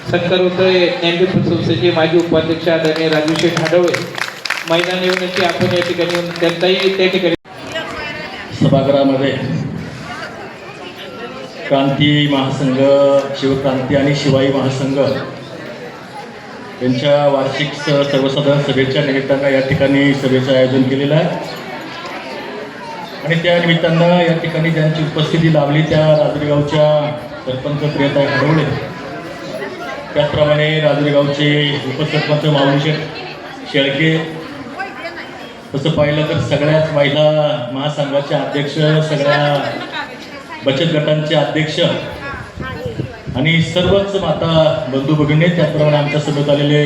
सत्कार होतोय ज्ञानदीप संस्थेचे माजी उपाध्यक्ष आदरणीय राजूशेठ हाडवळे महिला निवडणुकी आपण या ठिकाणी येऊन त्यांचाही त्या ठिकाणी सभागृहामध्ये क्रांती महासंघ, शिवक्रांती आणि शिवाई महासंघ यांच्या वार्षिक सर्वसाधारण सभेच्या निमित्तानं या ठिकाणी सभेचं आयोजन केलेलं आहे आणि त्या निमित्तानं या ठिकाणी ज्यांची उपस्थिती लाभली त्या राजुरी गावच्या सरपंच प्रियताई हाडवळे, त्याचप्रमाणे राजुरी गावचे उपसरपंच माऊलीशेठ शेळके, तसं पाहिलं तर सगळ्याच महिला महासंघाचे अध्यक्ष, सगळ्या बचत गटांचे अध्यक्ष आणि सर्वच माता बंधू भगिनी, त्याचप्रमाणे आमच्या सभेत आलेले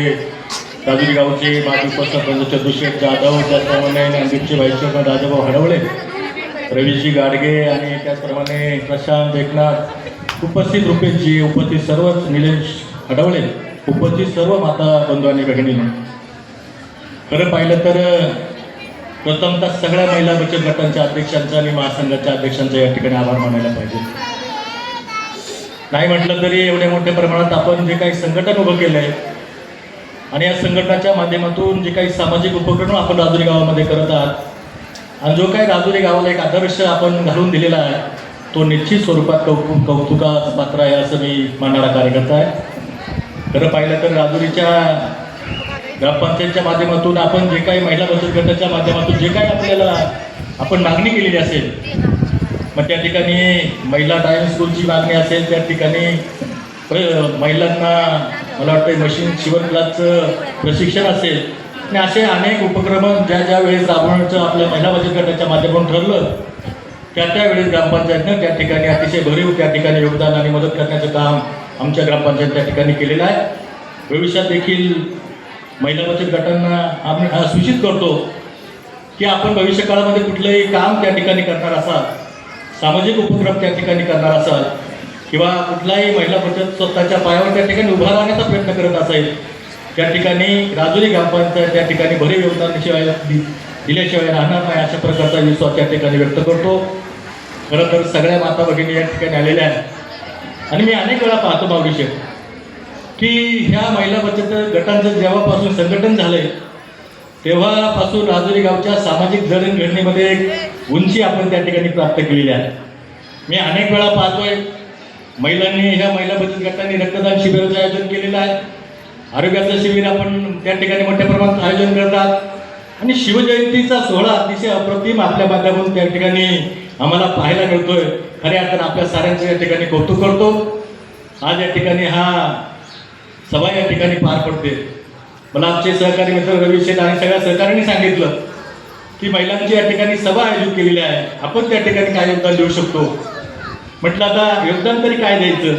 राजुरी गावचे माजी उपसरपंच चंद्रशेठ जाधव, त्याचप्रमाणे नांदेडचे भाईचेअरमन राजाभाऊ हाडवळे, रवीजी गाडगे आणि त्याचप्रमाणे प्रशांत एकनाथ, उपस्थित रुपेशजी, उपस्थित सर्वच निलेश हाडवळे, उपस्थित सर्व माता बंधू आणि भगिनींनी, खरं पाहिलं तर प्रथमतः सगळ्या महिला बचत गटांच्या अध्यक्षांचा आणि महासंघाच्या अध्यक्षांचा या ठिकाणी आभार मानायला पाहिजे. नाही म्हटलं तरी एवढ्या मोठ्या प्रमाणात आपण जे काही संघटन उभं केलं आहे आणि या संघटनाच्या माध्यमातून जे काही सामाजिक उपक्रम आपण राजुरी गावामध्ये करत आहात आणि जो काही राजुरी गावाला एक आदर्श आपण घालून दिलेला आहे तो निश्चित स्वरूपात कौतुकास पात्र आहे असं मी मानणारा कार्यकर्ता आहे. खरं पाहिलं तर राजुरीच्या ग्रामपंचायतच्या माध्यमातून आपण जे काही महिला बचत गटाच्या माध्यमातून जे काही आपल्याला आपण मागणी केलेली असेल, मग त्या ठिकाणी महिला ड्रायव्हिंग स्कूलची मागणी असेल, त्या ठिकाणी महिलांना मला वाटतं मशीन शिवण क्लासचं प्रशिक्षण असेल आणि असे अनेक उपक्रम ज्या वेळेस राबवण्याचं आपल्या महिला बचत गटाच्या माध्यमातून ठरलं त्यावेळेस ग्रामपंचायतनं त्या ठिकाणी अतिशय भरीव त्या ठिकाणी योगदान आणि मदत करण्याचं काम आमच्या ग्रामपंचायत त्या ठिकाणी केलेलं आहे. भविष्यात देखील महिला बचत गटांना आपण सूचित करतो की आपण भविष्य काळामध्ये कुठलंही काम त्या ठिकाणी करणार असाल, सामाजिक उपक्रम त्या ठिकाणी करणार असाल किंवा कुठलाही महिला बचत स्वतःच्या पायावर त्या ठिकाणी उभा राहण्याचा प्रयत्न करत असेल, त्या ठिकाणी राजुरी ग्रामपंचायत त्या ठिकाणी भरीव योगदानाशिवाय दिल्याशिवाय राहणार नाही अशा प्रकारचा विश्वास त्या ठिकाणी व्यक्त करतो. खरं तर सगळ्या माता भगिनी या ठिकाणी आलेल्या आहेत आणि मी अनेक वेळा पाहतो माऊलीशेठ की ह्या महिला बचत गटांचं जेव्हापासून संघटन झालंय तेव्हापासून राजुरी गावच्या सामाजिक जडणघडणीमध्ये एक उंची आपण त्या ठिकाणी प्राप्त केलेली आहे. मी अनेक वेळा पाहतोय महिलांनी ह्या महिला बचत गटांनी रक्तदान शिबिराचं आयोजन केलेलं आहे, आरोग्याचं शिबिर आपण त्या ठिकाणी मोठ्या प्रमाणात आयोजन करतात आणि शिवजयंतीचा सोहळा अतिशय अप्रतिम आपल्या माध्यमातून त्या ठिकाणी आम्हाला पाहायला मिळतोय. खऱ्या अर्थानं आपल्या साऱ्यांचं या ठिकाणी कौतुक करतो. आज या ठिकाणी हा सभा या ठिकाणी पार पडते. मला आमचे सहकारी मित्र रवीशेठ आणि सगळ्या सहकाऱ्यांनी सांगितलं की महिलांची या ठिकाणी सभा आयोजित केलेली आहे, आपण त्या ठिकाणी काय योगदान देऊ शकतो. म्हटलं आता योगदान तरी काय द्यायचं,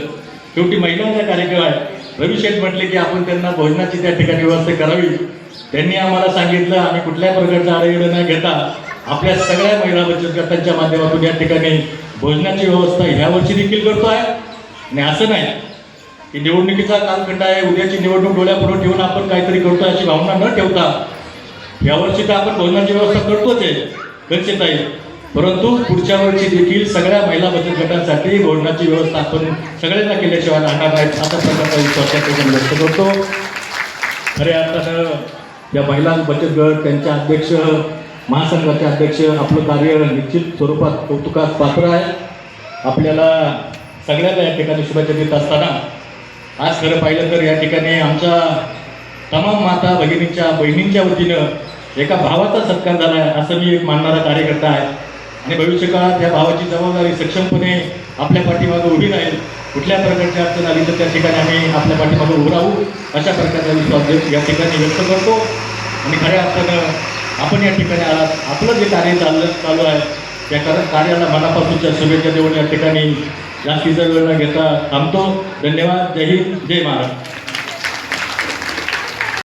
शेवटी महिलांचा कार्यक्रम आहे. रवीशेठ म्हटले की आपण त्यांना भोजनाची त्या ठिकाणी व्यवस्था करावी. त्यांनी आम्हाला सांगितलं आम्ही कुठल्याही प्रकारचा आढेवेढ न घेता आपल्या सगळ्या महिला बचत गटांच्या माध्यमातून या ठिकाणी भोजनाची व्यवस्था ह्या वर्षी देखील करतो आहे. आणि असं नाही की निवडणुकीचा कालखंड आहे, उद्याची निवडणूक डोळ्यापुढे ठेवून आपण काहीतरी करतो अशी भावना न ठेवता यावर्षी तर आपण भोजनाची व्यवस्था करतोच आहे गरजेचं आहे, परंतु पुढच्या वर्षी देखील सगळ्या महिला बचत गटांसाठी भोजनाची व्यवस्था आपण सगळ्यांना केल्याशिवाय राहणार नाहीत असा प्रकारचा विश्वास त्या ठिकाणी व्यक्त करतो. खऱ्या अर्थानं या महिला बचत गट, त्यांचे अध्यक्ष, महासंघाचे अध्यक्ष आपलं कार्य निश्चित स्वरूपात कौतुकास पात्र आहे. आपल्याला सगळ्यांना या ठिकाणी शुभेच्छा देत असताना आज खरं पाहिलं तर या ठिकाणी आमच्या तमाम माता भगिनींच्या बहिणींच्या वतीनं एका भावाचा सत्कार झाला आहे असं मी एक मानणारा कार्यकर्ता आहे आणि भविष्य काळात या भावाची जबाबदारी सक्षमपणे आपल्या पाठीमागं उभी राहील. कुठल्या प्रकारची अडचण आली तर त्या ठिकाणी आम्ही आपल्या पाठीमागं उभं राहू अशा प्रकारचा विश्वास या ठिकाणी व्यक्त करतो. आणि खऱ्या अर्थानं आपण या ठिकाणी आलात, आपलं जे कार्य चालू आहे त्या कार्याला मनापासूनच्या शुभेच्छा देऊन या ठिकाणी जास्तीचा वेळ न घेता थांबतो. धन्यवाद. जय हिंद, जय महाराष्ट्र.